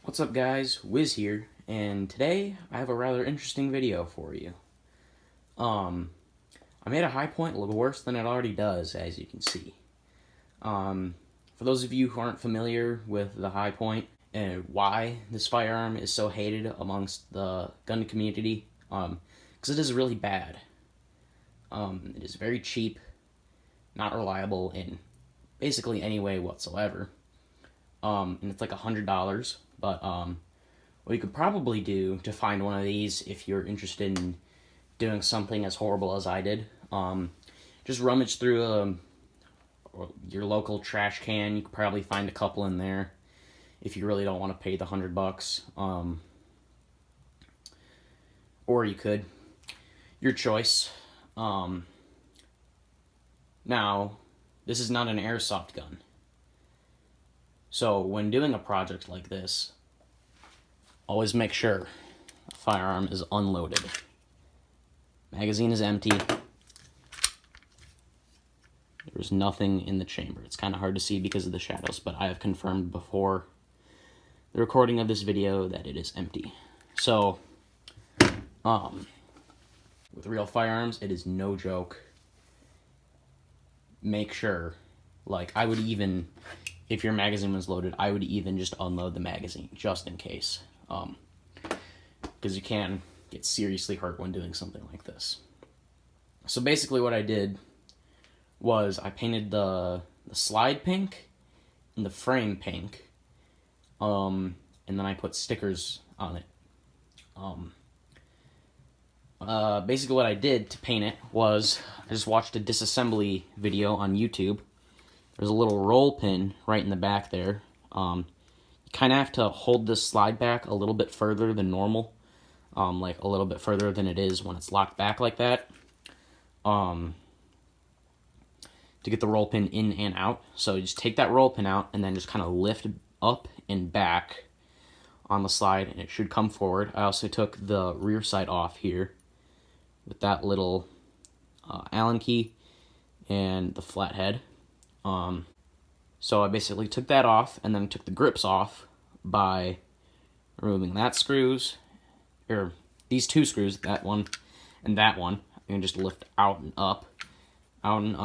What's up guys, Wiz here, and today I have a rather interesting video for you. I made a high point look worse than it already does, as you can see. For those of you who aren't familiar with the high point and why this firearm is so hated amongst the gun community, because it is really bad. It is very cheap, not reliable in basically any way whatsoever. And it's like $100, but what you could probably do to find one of these if you're interested in doing something as horrible as I did, just rummage through your local trash can. You could probably find a couple in there if you really don't want to pay the $100. Or you could, your choice. Now, this is not an airsoft gun. So when doing a project like this, always make sure the firearm is unloaded. Magazine is empty. There's nothing in the chamber. It's kind of hard to see because of the shadows, but I have confirmed before the recording of this video that it is empty. So, with real firearms, it is no joke. Make sure, like, I would even, if your magazine was loaded, I would even just unload the magazine, just in case. Because you can get seriously hurt when doing something like this. So basically what I did was I painted the slide pink and the frame pink, and then I put stickers on it. Basically what I did to paint it was I just watched a disassembly video on YouTube. There's a little roll pin right in the back there. You kind of have to hold this slide back a little bit further than normal, like a little bit further than it is when it's locked back like that, to get the roll pin in and out. So you just take that roll pin out and then just kind of lift up and back on the slide, and it should come forward. I also took the rear sight off here with that little Allen key and the flathead. So I basically took that off and then took the grips off by removing that screws, or these two screws, that one and that one. You can just lift out and up, and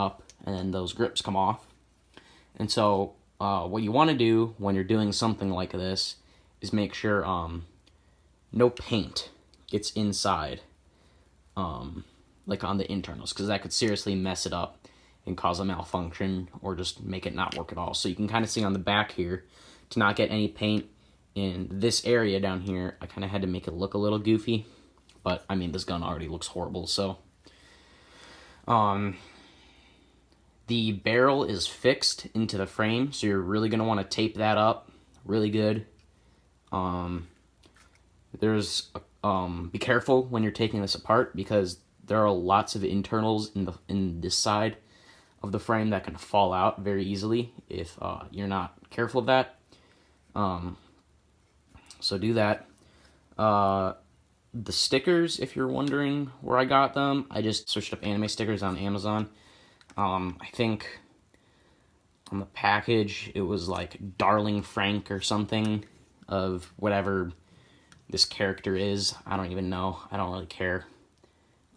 then those grips come off. And so what you want to do when you're doing something like this is make sure no paint gets inside, like on the internals, because that could seriously mess it up and cause a malfunction or just make it not work at all. So you can kind of see on the back here, to not get any paint in this area down here, I kind of had to make it look a little goofy. But, I mean, this gun already looks horrible, so. The barrel is fixed into the frame, so you're really going to want to tape that up really good. Be careful when you're taking this apart, because there are lots of internals in this side of the frame that can fall out very easily if you're not careful of that. So do that. The stickers, if you're wondering where I got them, I just searched up anime stickers on Amazon. I think on the package it was like Darling Frank or something of whatever this character is. I don't even know. I don't really care.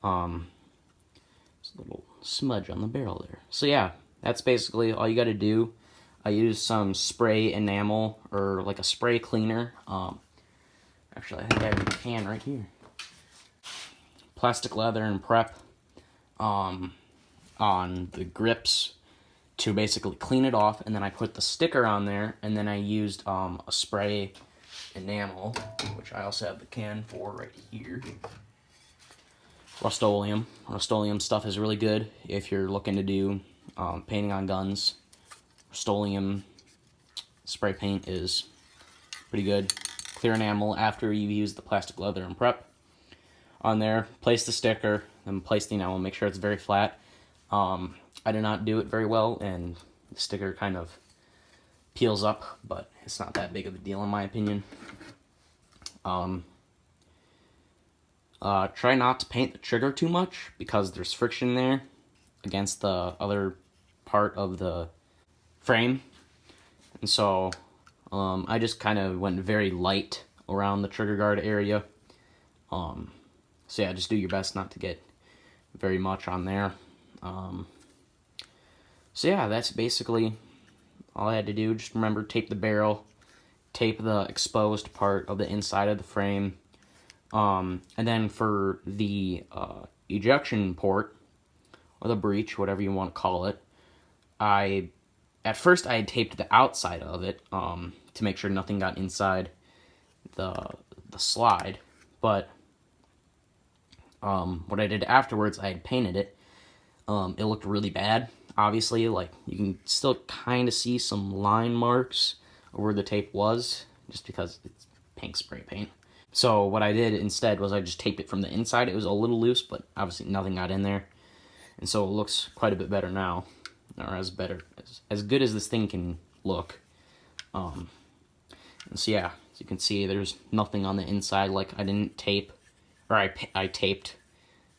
There's a little smudge on the barrel there. So yeah, that's basically all you got to do. I used some spray enamel, or like a spray cleaner. Actually, I think I have a can right here. Plastic leather and prep on the grips to basically clean it off, and then I put the sticker on there, and then I used a spray enamel, which I also have the can for right here. Rust-Oleum. Rust-Oleum stuff is really good if you're looking to do painting on guns. Rust-Oleum spray paint is pretty good. Clear enamel after you've used the plastic leather and prep on there. Place the sticker, then place the enamel. Make sure it's very flat. I did not do it very well, and the sticker kind of peels up, but it's not that big of a deal in my opinion. Try not to paint the trigger too much, because there's friction there against the other part of the frame. And so I just kind of went very light around the trigger guard area. So yeah, just do your best not to get very much on there. So yeah, that's basically all I had to do. Just remember, tape the barrel, tape the exposed part of the inside of the frame. And then for the ejection port, or the breech, whatever you want to call it, at first I had taped the outside of it to make sure nothing got inside the slide, but what I did afterwards, I had painted it. It looked really bad, obviously. Like, you can still kind of see some line marks where the tape was, just because it's pink spray paint. So what I did instead was I just taped it from the inside. It was a little loose, but obviously nothing got in there. And so it looks quite a bit better now, or as good as this thing can look. And so yeah, as you can see, there's nothing on the inside. Like, I didn't tape, or I taped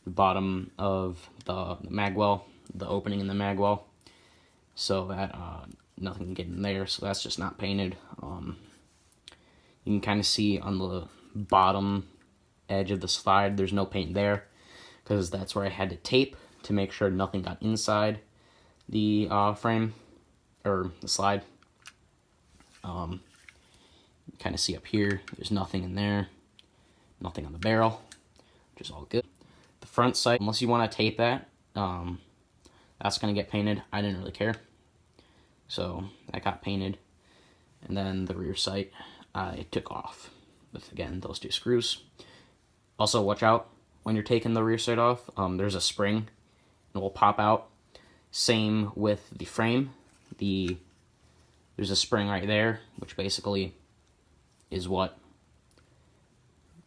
the bottom of the magwell, the opening in the magwell, so that nothing can get in there. So that's just not painted. You can kind of see on the bottom edge of the slide, there's no paint there, because that's where I had to tape to make sure nothing got inside the frame, or the slide. You kind of see up here, there's nothing in there, nothing on the barrel, which is all good. The front sight, unless you want to tape that, that's going to get painted. I didn't really care, so that got painted. And then the rear sight, I took off with, again, those two screws. Also, watch out when you're taking the rear sight off. There's a spring, and it will pop out. Same with the frame. There's a spring right there, which basically is what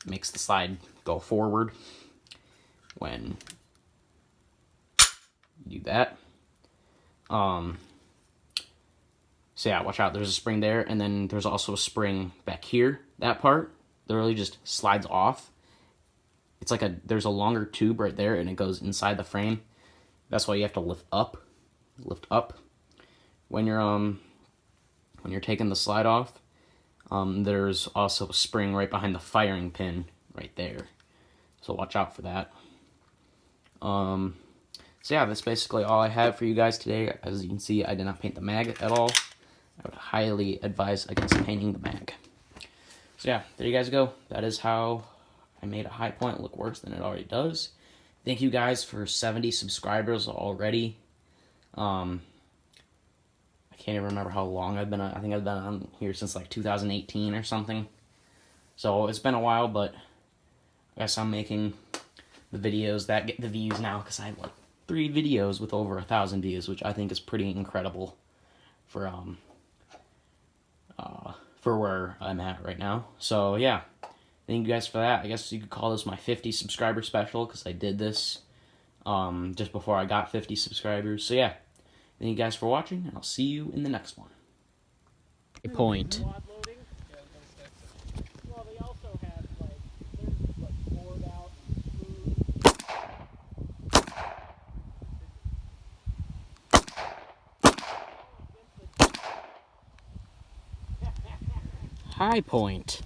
makes the slide go forward when you do that. So yeah, watch out. There's a spring there, and then there's also a spring back here. That part literally just slides off. It's like there's a longer tube right there, and it goes inside the frame. That's why you have to lift up when you're taking the slide off. There's also a spring right behind the firing pin right there, so watch out for that. So yeah, that's basically all I have for you guys today. As you can see, I did not paint the mag at all. I would highly advise against painting the mag. So yeah, there you guys go. That is how I made a Hi-Point look worse than it already does. Thank you guys for 70 subscribers already. I can't even remember how long I've been on. I think I've been on here since like 2018 or something. So it's been a while, but I guess I'm making the videos that get the views now, because I have like 3 videos with over 1,000 views, which I think is pretty incredible for where I'm at right now. So yeah, thank you guys for that. I guess you could call this my 50 subscriber special, because I did this just before I got 50 subscribers. So yeah, thank you guys for watching, and I'll see you in the next one. Point. Hi-Point.